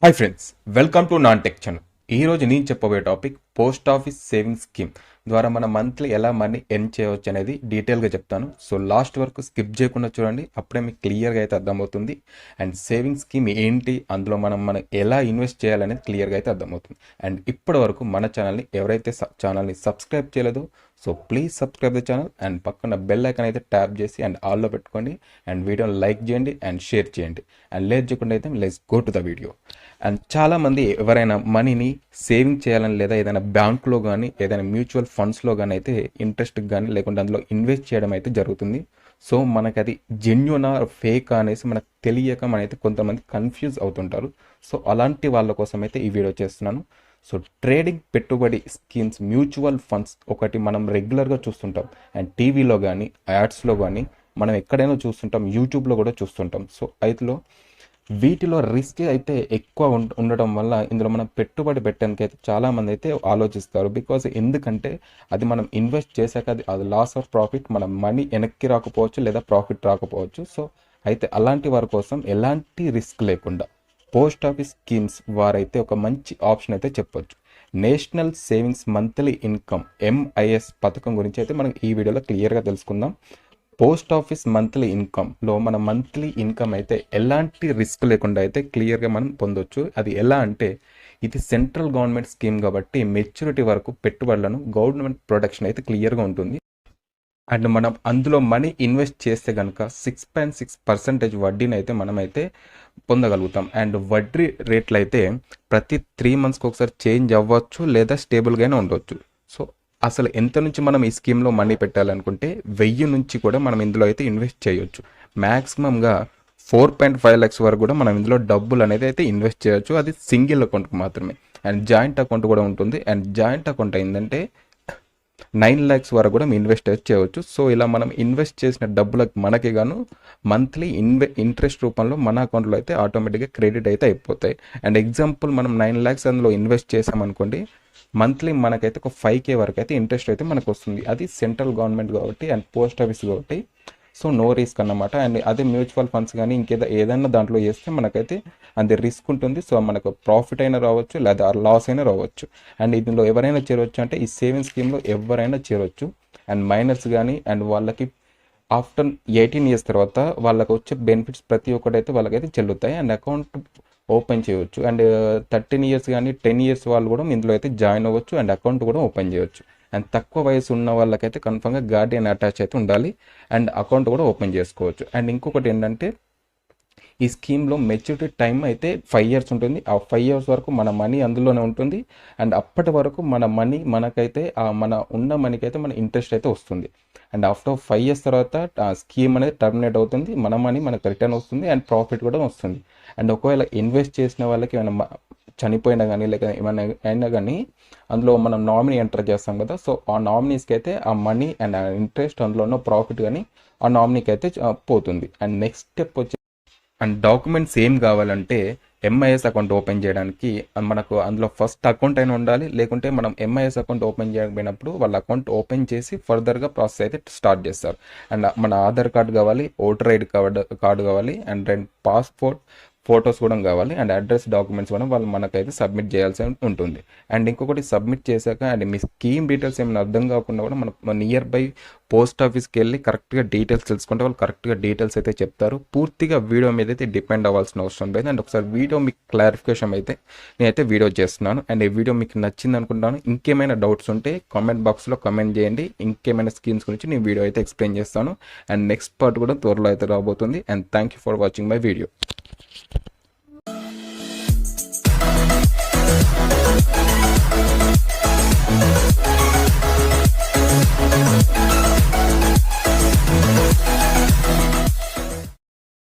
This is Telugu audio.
Hi friends, welcome to non tech channel. ఈరోజు నేను చెప్పబోయే topic post office savings scheme ద్వారా మన మంత్లీ ఎలా మనీ ఎర్న్ చేయవచ్చు అనేది డీటెయిల్గా చెప్తాను. సో లాస్ట్ వరకు స్కిప్ చేయకుండా చూడండి, అప్పుడే మీకు క్లియర్గా అయితే అర్థమవుతుంది. అండ్ సేవింగ్స్ స్కీమ్ ఏంటి, అందులో మనం ఎలా ఇన్వెస్ట్ చేయాలనేది క్లియర్గా అయితే అర్థమవుతుంది. అండ్ ఇప్పటి వరకు మన ఛానల్ని ఎవరైతే ఛానల్ని సబ్స్క్రైబ్ చేయలేదో so please subscribe the channel and పక్కన బెల్ ఐకాన్ అయితే ట్యాప్ చేసి అండ్ ఆల్లో పెట్టుకోండి. అండ్ వీడియోని లైక్ చేయండి అండ్ షేర్ చేయండి. అండ్ లేట్ చేయకుండా అయితే let's go to the video. And చాలామంది ఎవరైనా మనీని సేవింగ్ చేయాలని లేదా ఏదైనా బ్యాంకులో కానీ ఏదైనా మ్యూచువల్ ఫండ్స్లో కానీ అయితే ఇంట్రెస్ట్కి కానీ లేకుంటే అందులో ఇన్వెస్ట్ చేయడం అయితే జరుగుతుంది. సో మనకి అది జెన్యునా ఫేక్ అనేసి మనకు తెలియక మనైతే కొంతమంది కన్ఫ్యూజ్ అవుతుంటారు. సో అలాంటి వాళ్ళ కోసం అయితే ఈ వీడియో చేస్తున్నాను. సో ట్రేడింగ్ పెట్టుబడి స్కీమ్స్ మ్యూచువల్ ఫండ్స్ ఒకటి మనం రెగ్యులర్గా చూస్తుంటాం. అండ్ టీవీలో కానీ యాడ్స్లో కానీ మనం ఎక్కడైనా చూస్తుంటాం, యూట్యూబ్లో కూడా చూస్తుంటాం. సో అయితే వీటిలో రిస్క్ అయితే ఎక్కువ ఉండడం వల్ల ఇందులో మనం పెట్టుబడి పెట్టడానికి అయితే చాలామంది అయితే ఆలోచిస్తారు. ఎందుకంటే అది మనం ఇన్వెస్ట్ చేశాక అది లాస్ ఆర్ ప్రాఫిట్, మన మనీ వెనక్కి రాకపోవచ్చు లేదా ప్రాఫిట్ రాకపోవచ్చు. సో అయితే అలాంటి వారి కోసం ఎలాంటి రిస్క్ లేకుండా పోస్ట్ ఆఫీస్ స్కీమ్స్ వారైతే ఒక మంచి ఆప్షన్ అయితే చెప్పొచ్చు. National savings monthly income MIS పథకం గురించి అయితే మనం ఈ వీడియోలో క్లియర్గా తెలుసుకుందాం. పోస్ట్ ఆఫీస్ మంత్లీ ఇన్కమ్లో మన మంత్లీ ఇన్కమ్ అయితే ఎలాంటి రిస్క్ లేకుండా అయితే క్లియర్గా మనం పొందొచ్చు. అది ఎలా అంటే ఇది సెంట్రల్ గవర్నమెంట్ స్కీమ్ కాబట్టి మెచ్యూరిటీ వరకు పెట్టుబడులను గవర్నమెంట్ ప్రొటెక్షన్ అయితే క్లియర్గా ఉంటుంది. అండ్ మనం అందులో మనీ ఇన్వెస్ట్ చేస్తే కనుక 6.6% వడ్డీని అయితే మనమైతే పొందగలుగుతాం. అండ్ వడ్డీ రేట్లు అయితే ప్రతి 3 మంత్స్కి ఒకసారి చేంజ్ అవ్వచ్చు లేదా స్టేబుల్గానే ఉండవచ్చు. సో అసలు ఎంత నుంచి మనం ఈ స్కీమ్లో మనీ పెట్టాలనుకుంటే 1000 నుంచి కూడా మనం ఇందులో అయితే ఇన్వెస్ట్ చేయొచ్చు. మ్యాక్సిమంగా 4.5 lakhs వరకు కూడా మనం ఇందులో డబ్బులు అనేది అయితే ఇన్వెస్ట్ చేయొచ్చు. అది సింగిల్ అకౌంట్కి మాత్రమే. అండ్ జాయింట్ అకౌంట్ కూడా ఉంటుంది. అండ్ జాయింట్ అకౌంట్ ఏంటంటే 9 lakhs వరకు కూడా ఇన్వెస్ట్ చేయవచ్చు. సో ఇలా మనం ఇన్వెస్ట్ చేసిన డబ్బులకు మనకి గాను మంత్లీ ఇంట్రెస్ట్ రూపంలో మన అకౌంట్లో అయితే ఆటోమేటిక్గా క్రెడిట్ అయితే అయిపోతాయి. అండ్ ఎగ్జాంపుల్ మనం 9 lakhs అందులో ఇన్వెస్ట్ చేసామనుకోండి, మంత్లీ మనకైతే ఒక 5K వరకు అయితే ఇంట్రెస్ట్ అయితే మనకు వస్తుంది. అది సెంట్రల్ గవర్నమెంట్ కాబట్టి అండ్ పోస్ట్ ఆఫీస్ కాబట్టి సో నో రిస్క్ అన్నమాట. అండ్ అదే మ్యూచువల్ ఫండ్స్ కానీ ఏదైనా దాంట్లో చేస్తే మనకైతే అది రిస్క్ ఉంటుంది. సో మనకు ప్రాఫిట్ అయినా రావచ్చు లేదా లాస్ అయినా రావచ్చు. అండ్ ఇందులో ఎవరైనా చేరవచ్చు అంటే ఈ సేవింగ్ స్కీమ్లో ఎవరైనా చేరవచ్చు. అండ్ మైనర్స్ కానీ అండ్ వాళ్ళకి ఆఫ్టర్ 18 years తర్వాత వాళ్ళకి వచ్చే బెనిఫిట్స్ ప్రతి ఒక్కటైతే వాళ్ళకైతే చెల్లుతాయి. అండ్ అకౌంట్ ఓపెన్ చేయవచ్చు. అండ్ 13 years కానీ 10 years వాళ్ళు కూడా ఇందులో అయితే జాయిన్ అవ్వచ్చు అండ్ అకౌంట్ కూడా ఓపెన్ చేయవచ్చు. అండ్ తక్కువ వయసు ఉన్న వాళ్ళకైతే కన్ఫర్మ్గా గార్డియన్ అటాచ్ అయితే ఉండాలి అండ్ అకౌంట్ కూడా ఓపెన్ చేసుకోవచ్చు. అండ్ ఇంకొకటి ఏంటంటే ఈ స్కీమ్లో మెచ్యూరిటీ టైం అయితే 5 years ఉంటుంది. ఆ 5 years వరకు మన మనీ అందులోనే ఉంటుంది. అండ్ అప్పటి వరకు మన మనీ మనకైతే మన ఉన్న మనీకి అయితే మన ఇంట్రెస్ట్ అయితే వస్తుంది. అండ్ ఆఫ్టర్ 5 years తర్వాత ఆ స్కీమ్ అనేది టర్మినేట్ అవుతుంది. మన మనీ మనకు రిటర్న్ వస్తుంది అండ్ ప్రాఫిట్ కూడా వస్తుంది. అండ్ ఒకవేళ ఇన్వెస్ట్ చేసిన వాళ్ళకి ఏమైనా చనిపోయినా కానీ లేక ఏమైనా అయినా కానీ అందులో మనం నామినీ ఎంటర్ చేస్తాం కదా. సో ఆ నామినీస్కి అయితే ఆ మనీ అండ్ ఆ ఇంట్రెస్ట్ అందులో ఉన్న ప్రాఫిట్ కానీ ఆ నామినీకి అయితే పోతుంది. అండ్ నెక్స్ట్ స్టెప్ వచ్చి అండ్ డాక్యుమెంట్స్ ఏం కావాలంటే ఎంఐఎస్ అకౌంట్ ఓపెన్ చేయడానికి మనకు అందులో ఫస్ట్ అకౌంట్ అయినా ఉండాలి. లేకుంటే మనం ఎంఐఎస్ అకౌంట్ ఓపెన్ చేయకపోయినప్పుడు వాళ్ళ అకౌంట్ ఓపెన్ చేసి ఫర్దర్గా ప్రాసెస్ అయితే స్టార్ట్ చేస్తారు. అండ్ మన ఆధార్ కార్డు కావాలి, ఓటర్ ఐడి కార్డు కావాలి అండ్ 2 పాస్పోర్ట్ ఫొటోస్ కూడా కావాలి. అండ్ అడ్రస్ డాక్యుమెంట్స్ కూడా వాళ్ళు మనకైతే సబ్మిట్ చేయాల్సి ఉంటుంది. అండ్ ఇంకొకటి సబ్మిట్ చేశాక అండ్ మీ స్కీమ్ డీటెయిల్స్ ఏమైనా అర్థం కాకుండా కూడా మన నియర్ బై పోస్ట్ ఆఫీస్కి వెళ్ళి కరెక్ట్గా డీటెయిల్స్ తెలుసుకుంటే వాళ్ళు కరెక్ట్గా డీటెయిల్స్ అయితే చెప్తారు. పూర్తిగా వీడియో మీద అయితే డిపెండ్ అవ్వాల్సిన అవసరం లేదు. అండ్ ఒకసారి వీడియో మీకు క్లారిఫికేషన్ అయితే నేనైతే వీడియో చేస్తున్నాను. అండ్ ఈ వీడియో మీకు నచ్చింది అనుకుంటాను. ఇంకేమైనా డౌట్స్ ఉంటే కామెంట్ బాక్స్లో కామెంట్ చేయండి. ఇంకేమైనా స్కీమ్స్ గురించి నేను వీడియో అయితే ఎక్స్ప్లెయిన్ చేస్తాను. అండ్ నెక్స్ట్ పార్ట్ కూడా త్వరలో అయితే రాబోతుంది. And thank you for watching my video.